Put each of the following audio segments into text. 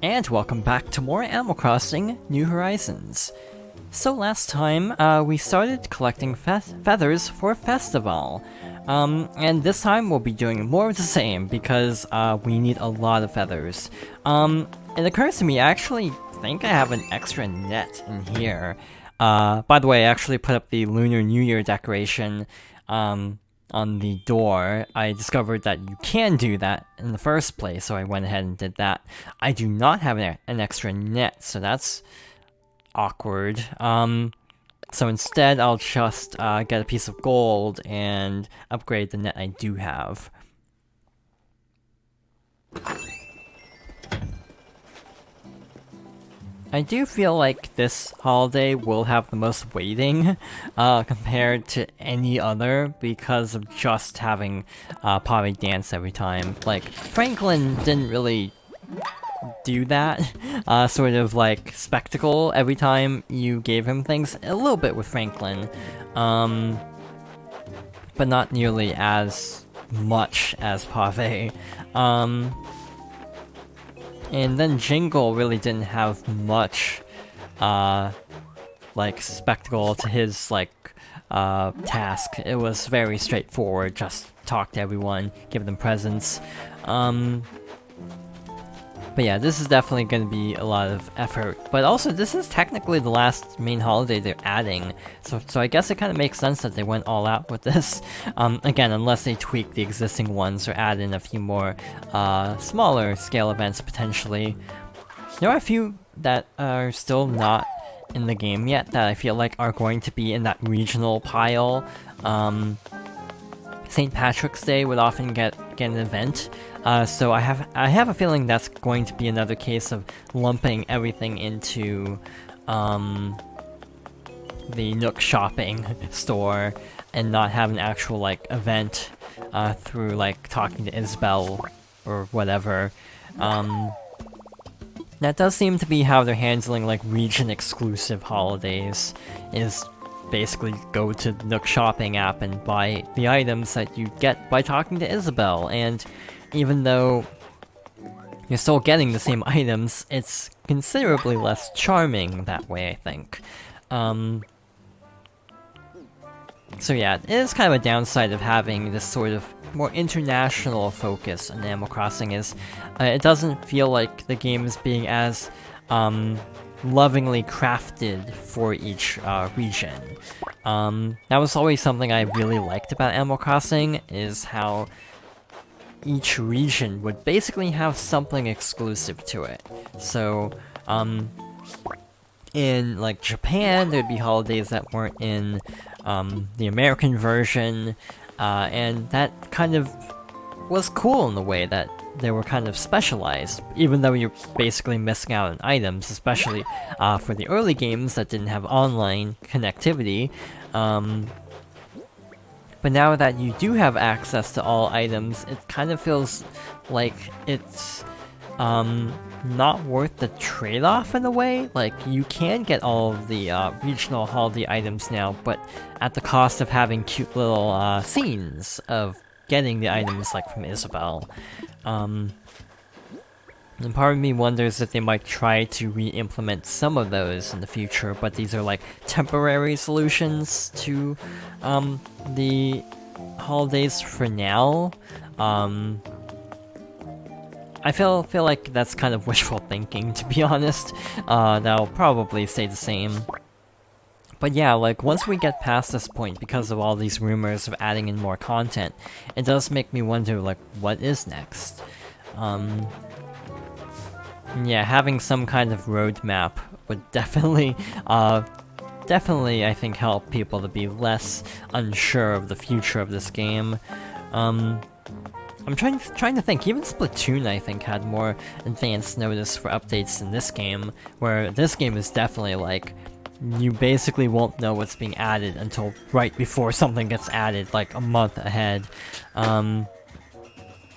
And welcome back to more Animal Crossing New Horizons. So last time, we started collecting feathers for a festival. And this time we'll be doing more of the same because we need a lot of feathers. It occurs to me, I actually think I have an extra net in here. By the way, I actually put up the Lunar New Year decoration on the door. I discovered that you can do that in the first place, so I went ahead and did that. I do not have an extra net, so that's awkward. So instead, I'll just get a piece of gold and upgrade the net I do have. I do feel like this holiday will have the most waiting compared to any other because of just having Pavé dance every time. Like, Franklin didn't really do that sort of like spectacle every time you gave him things. A little bit with Franklin, but not nearly as much as Pavé. And then Jingle really didn't have much, like, spectacle to his, like, task. It was very straightforward, just talk to everyone, give them presents. But yeah, this is definitely going to be a lot of effort. But also, this is technically the last main holiday they're adding, so I guess it kind of makes sense that they went all out with this. Again, unless they tweak the existing ones or add in a few more smaller scale events potentially. There are a few that are still not in the game yet that I feel like are going to be in that regional pile. St. Patrick's Day would often get an event, so I have a feeling that's going to be another case of lumping everything into the Nook shopping store and not have an actual like event through like talking to Isabelle or whatever. That does seem to be how they're handling like region exclusive holidays, is basically go to the Nook shopping app and buy the items that you get by talking to Isabelle, and even though you're still getting the same items, it's considerably less charming that way, I think. So yeah, it is kind of a downside of having this sort of more international focus on Animal Crossing, is it doesn't feel like the game is being as lovingly crafted for each region. That was always something I really liked about Animal Crossing, is how each region would basically have something exclusive to it. So, in like Japan, there'd be holidays that weren't in the American version, and that kind of was cool in the way that they were kind of specialized, even though you're basically missing out on items, especially for the early games that didn't have online connectivity. But now that you do have access to all items, it kind of feels like it's not worth the trade-off in a way. Like, you can get all of the regional holiday items now, but at the cost of having cute little scenes of getting the items like from Isabelle. And part of me wonders if they might try to re-implement some of those in the future, but these are like temporary solutions to the holidays for now. I feel like that's kind of wishful thinking, to be honest. That'll probably stay the same. But yeah, like, once we get past this point, because of all these rumors of adding in more content, it does make me wonder, like, what is next? Yeah, having some kind of roadmap would definitely, I think, help people to be less unsure of the future of this game. I'm trying to think. Even Splatoon, I think, had more advanced notice for updates in this game, where this game is definitely like, you basically won't know what's being added until right before something gets added, like a month ahead.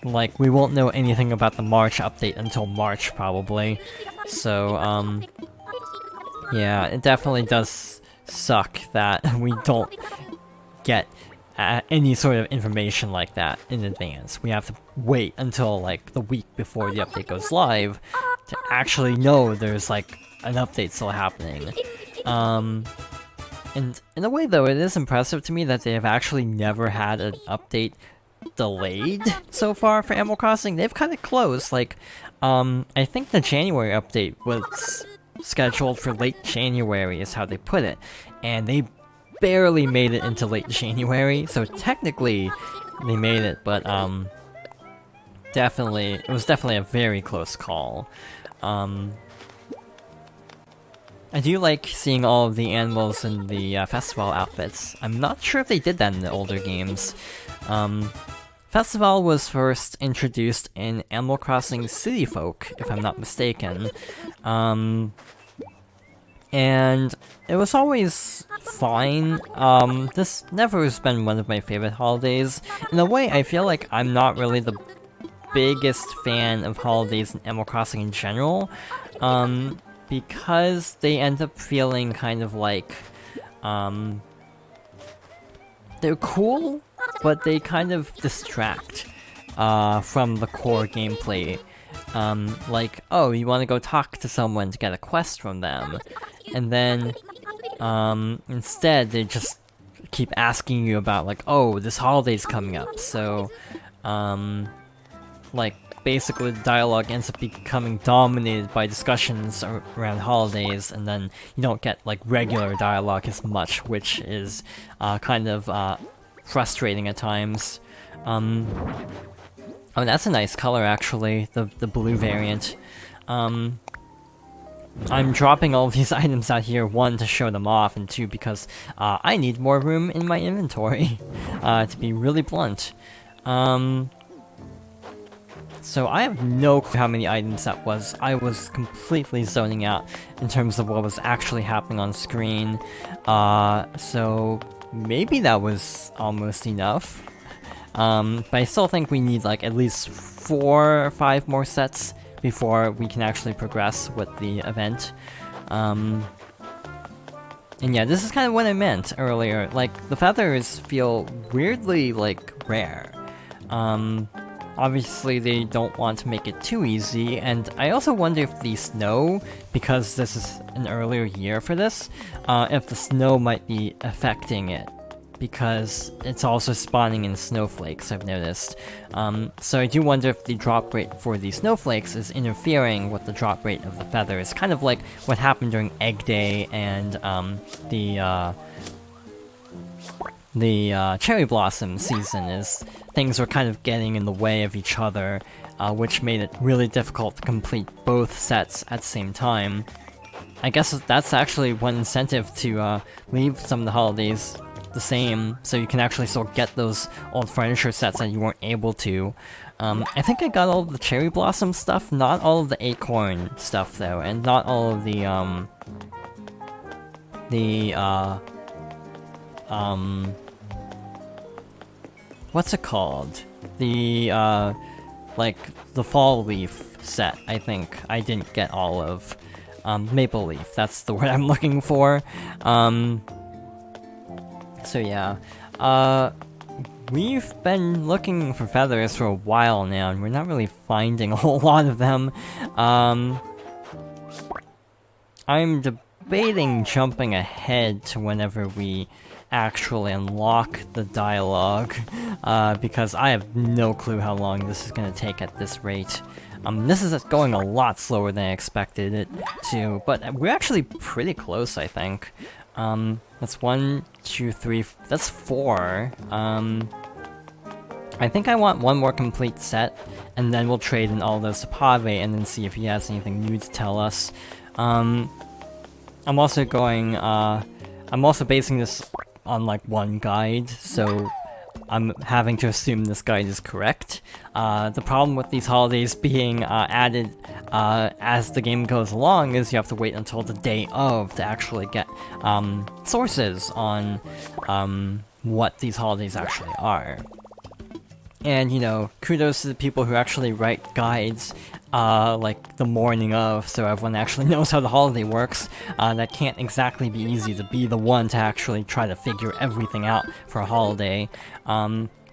Like, we won't know anything about the March update until March, probably. So, yeah, it definitely does suck that we don't get any sort of information like that in advance. We have to wait until, like, the week before the update goes live to actually know there's like an update still happening. And in a way though, it is impressive to me that they have actually never had an update delayed so far for Animal Crossing. They've kind of close, like, I think the January update was scheduled for late January is how they put it, and they barely made it into late January, so technically they made it, but it was definitely a very close call. I do like seeing all of the animals in the festival outfits. I'm not sure if they did that in the older games. Festival was first introduced in Animal Crossing City Folk, if I'm not mistaken. And it was always fine. This never has been one of my favorite holidays. In a way, I feel like I'm not really the biggest fan of holidays in Animal Crossing in general, because they end up feeling kind of like, they're cool, but they kind of distract from the core gameplay. Like, oh, you want to go talk to someone to get a quest from them, and then instead they just keep asking you about, like, oh, this holiday's coming up, so like, basically the dialogue ends up becoming dominated by discussions around holidays, and then you don't get like regular dialogue as much, which is kind of frustrating at times. Oh, that's a nice color actually, the blue variant. I'm dropping all of these items out here, one, to show them off, and two, because I need more room in my inventory, to be really blunt. So I have no clue how many items that was. I was completely zoning out in terms of what was actually happening on screen. So maybe that was almost enough. But I still think we need like at least 4 or 5 more sets before we can actually progress with the event. And yeah, this is kind of what I meant earlier. Like, the feathers feel weirdly, like, rare. Obviously they don't want to make it too easy, and I also wonder if the snow, because this is an earlier year for this, if the snow might be affecting it, because it's also spawning in snowflakes, I've noticed. So I do wonder if the drop rate for the snowflakes is interfering with the drop rate of the feathers, kind of like what happened during Egg Day and the cherry blossom season, is things were kind of getting in the way of each other, which made it really difficult to complete both sets at the same time. I guess that's actually one incentive to leave some of the holidays the same, so you can actually still get those old furniture sets that you weren't able to. I think I got all of the cherry blossom stuff, not all of the acorn stuff though, and not all of the what's it called? The, like, the fall leaf set, I think I didn't get all of. Maple leaf, that's the word I'm looking for. So yeah. We've been looking for feathers for a while now, and we're not really finding a whole lot of them. I'm debating jumping ahead to whenever we actually unlock the dialogue, because I have no clue how long this is gonna take at this rate. This is going a lot slower than I expected it to, but we're actually pretty close, I think. That's 1, 2, 3, that's 4. I think I want one more complete set, and then we'll trade in all those to Pavé and then see if he has anything new to tell us. I'm also going, I'm also basing this on like one guide, so I'm having to assume this guide is correct. The problem with these holidays being added as the game goes along is you have to wait until the day of to actually get sources on what these holidays actually are. And, you know, kudos to the people who actually write guides like the morning of, so everyone actually knows how the holiday works. That can't exactly be easy to be the one to actually try to figure everything out for a holiday.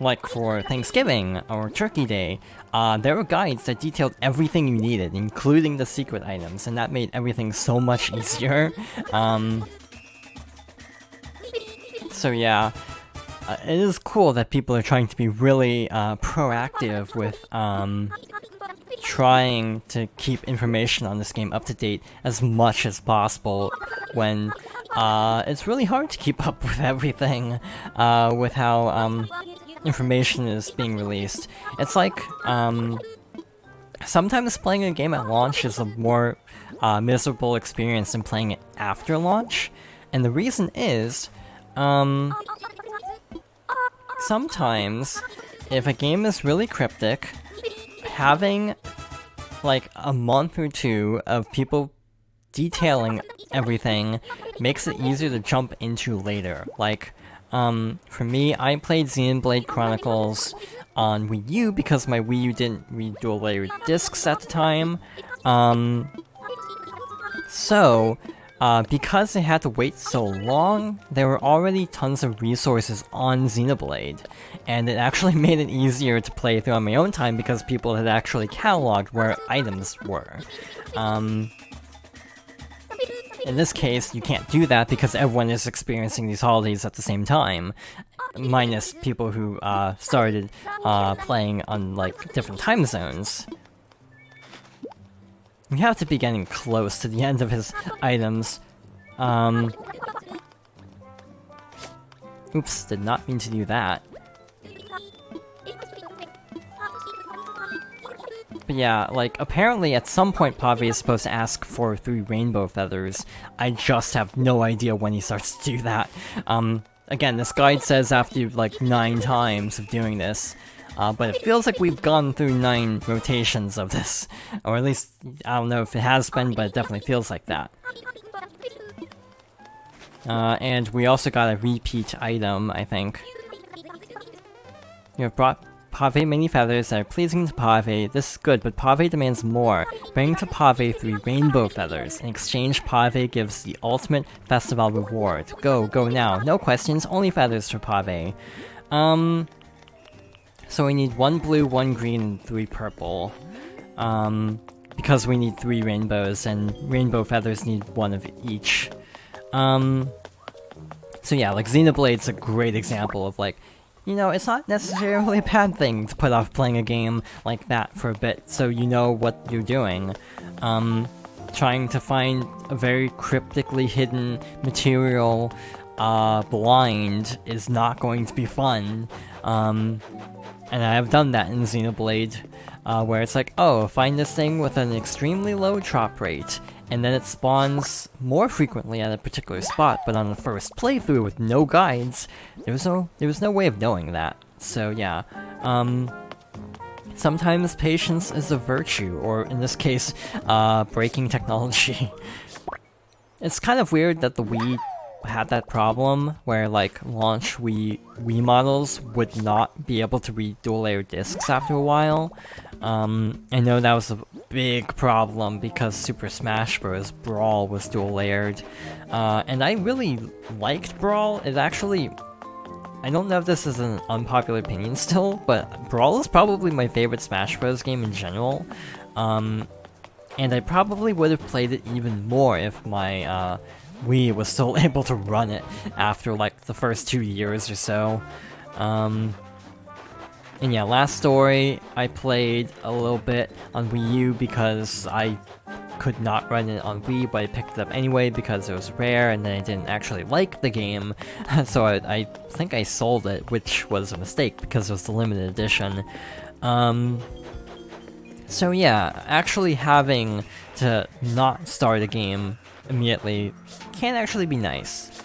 like for Thanksgiving or Turkey Day, there were guides that detailed everything you needed, including the secret items, and that made everything so much easier. So yeah, it is cool that people are trying to be really proactive with trying to keep information on this game up to date as much as possible when it's really hard to keep up with everything with how information is being released. It's like sometimes playing a game at launch is a more miserable experience than playing it after launch, and the reason is sometimes if a game is really cryptic, having like a month or two of people detailing everything makes it easier to jump into later. Like, for me, I played Xenoblade Chronicles on Wii U because my Wii U didn't read dual layer discs at the time. Because they had to wait so long, there were already tons of resources on Xenoblade, and it actually made it easier to play through on my own time because people had actually cataloged where items were. In this case, you can't do that because everyone is experiencing these holidays at the same time, minus people who started playing on like different time zones. We have to be getting close to the end of his items. Oops, did not mean to do that. But yeah, like, apparently at some point Pavé is supposed to ask for 3 rainbow feathers. I just have no idea when he starts to do that. Again, this guide says after, like, 9 times of doing this. But it feels like we've gone through 9 rotations of this. Or at least, I don't know if it has been, but it definitely feels like that. And we also got a repeat item, I think. You have brought Pavé many feathers that are pleasing to Pavé. This is good, but Pavé demands more. Bring to Pavé 3 rainbow feathers. In exchange, Pavé gives the ultimate festival reward. Go now. No questions, only feathers for Pavé. So we need 1 blue, 1 green, and 3 purple. Because we need 3 rainbows, and rainbow feathers need 1 of each. So yeah, like, Xenoblade's a great example of, like, you know, it's not necessarily a bad thing to put off playing a game like that for a bit, so you know what you're doing. Trying to find a very cryptically hidden material blind is not going to be fun. And I have done that in Xenoblade, where it's like, oh, find this thing with an extremely low drop rate, and then it spawns more frequently at a particular spot, but on the first playthrough with no guides, there was no way of knowing that. So yeah, sometimes patience is a virtue, or in this case, breaking technology. It's kind of weird that the Wii had that problem where, like, launch Wii models would not be able to read dual layer discs after a while. I know that was a big problem because Super Smash Bros. Brawl was dual layered, and I really liked Brawl. It actually, I don't know if this is an unpopular opinion still, but Brawl is probably my favorite Smash Bros. Game in general. And I probably would have played it even more if my Wii was still able to run it after, like, the first 2 years or so. And yeah, last story, I played a little bit on Wii U because I could not run it on Wii, but I picked it up anyway because it was rare, and then I didn't actually like the game, so I think I sold it, which was a mistake because it was the limited edition. So yeah, actually having to not start a game immediately can actually be nice.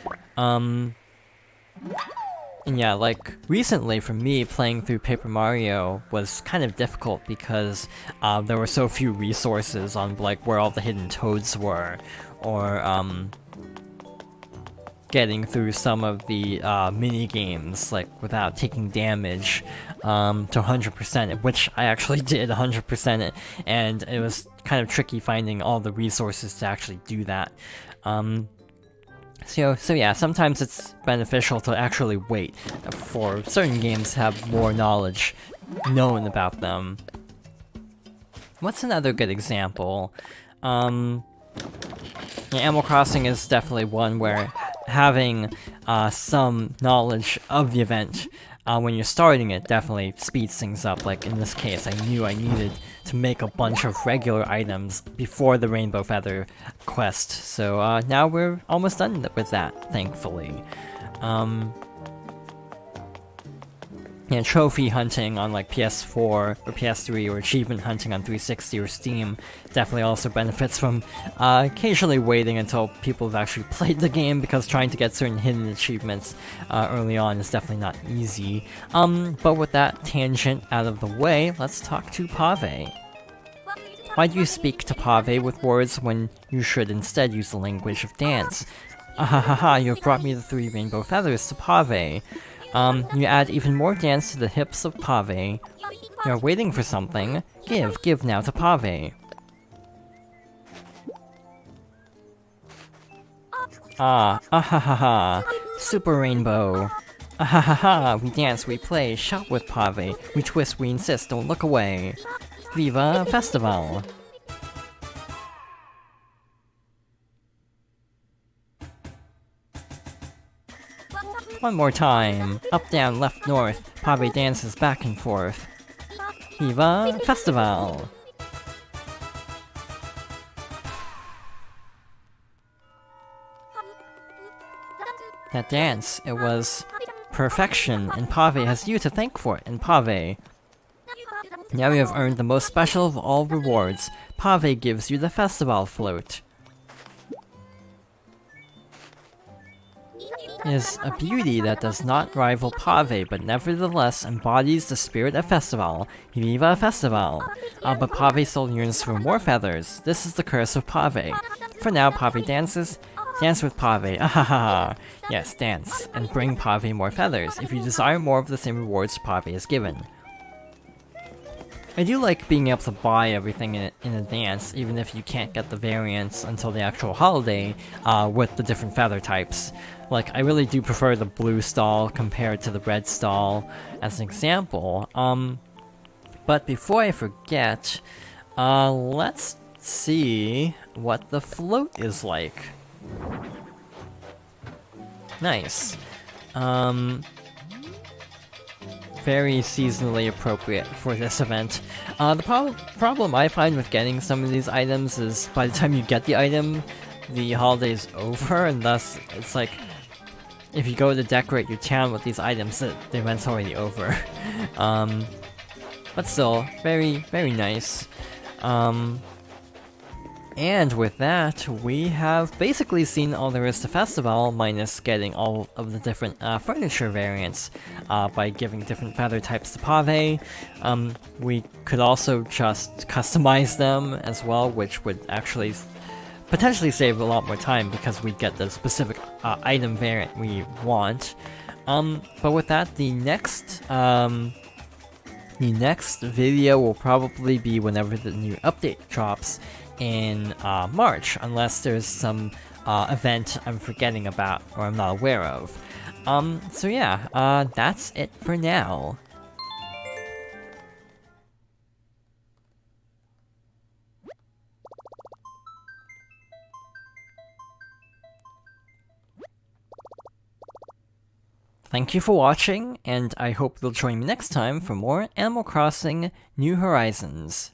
And yeah, like, recently for me, playing through Paper Mario was kind of difficult because there were so few resources on, like, where all the hidden toads were, or getting through some of the mini-games, like, without taking damage to 100% it, which I actually did 100% it, and it was kind of tricky finding all the resources to actually do that. So yeah, sometimes it's beneficial to actually wait for certain games to have more knowledge known about them. What's another good example? Yeah, Animal Crossing is definitely one where having some knowledge of the event when you're starting it definitely speeds things up. Like in this case, I knew I needed to make a bunch of regular items before the Rainbow Feather quest, so now we're almost done with that, thankfully. Yeah, trophy hunting on like PS4 or PS3 or achievement hunting on 360 or Steam definitely also benefits from occasionally waiting until people have actually played the game, because trying to get certain hidden achievements early on is definitely not easy. But with that tangent out of the way, let's talk to Pavé. Why do you speak to Pavé with words when you should instead use the language of dance? Ahahaha, you have brought me the 3 rainbow feathers to Pavé. You add even more dance to the hips of Pavé. You're waiting for something. Give now to Pavé. Ahahaha, Super Rainbow. Ahahaha, we dance, we play, shout with Pavé. We twist, we insist, don't look away. Viva Festival! One more time. Up, down, left, north. Pavé dances back and forth. Viva Festival! That dance, it was perfection, and Pavé has you to thank for it, and Pavé. Now you have earned the most special of all rewards. Pavé gives you the festival float. It is a beauty that does not rival Pavé, but nevertheless embodies the spirit of Festival. Viva Festival! But Pavé still yearns for more feathers. This is the curse of Pavé. For now, Pavé dances. Dance with Pavé. Ahaha! Yes, dance, and bring Pavé more feathers. If you desire more of the same rewards Pavé is given. I do like being able to buy everything in advance, even if you can't get the variants until the actual holiday, with the different feather types. Like, I really do prefer the blue stall compared to the red stall, as an example. But before I forget, let's see what the float is like. Nice. Very seasonally appropriate for this event. The problem I find with getting some of these items is by the time you get the item, the holiday's over, and thus it's like, if you go to decorate your town with these items, the event's already over. But still, very, very nice. And with that, we have basically seen all there is to Festival, minus getting all of the different furniture variants by giving different feather types to Pavé. We could also just customize them as well, which would actually potentially save a lot more time because we get the specific item variant we want. But with that, the next video will probably be whenever the new update drops in March, unless there's some event I'm forgetting about or I'm not aware of. So yeah, that's it for now. Thank you for watching, and I hope you'll join me next time for more Animal Crossing New Horizons.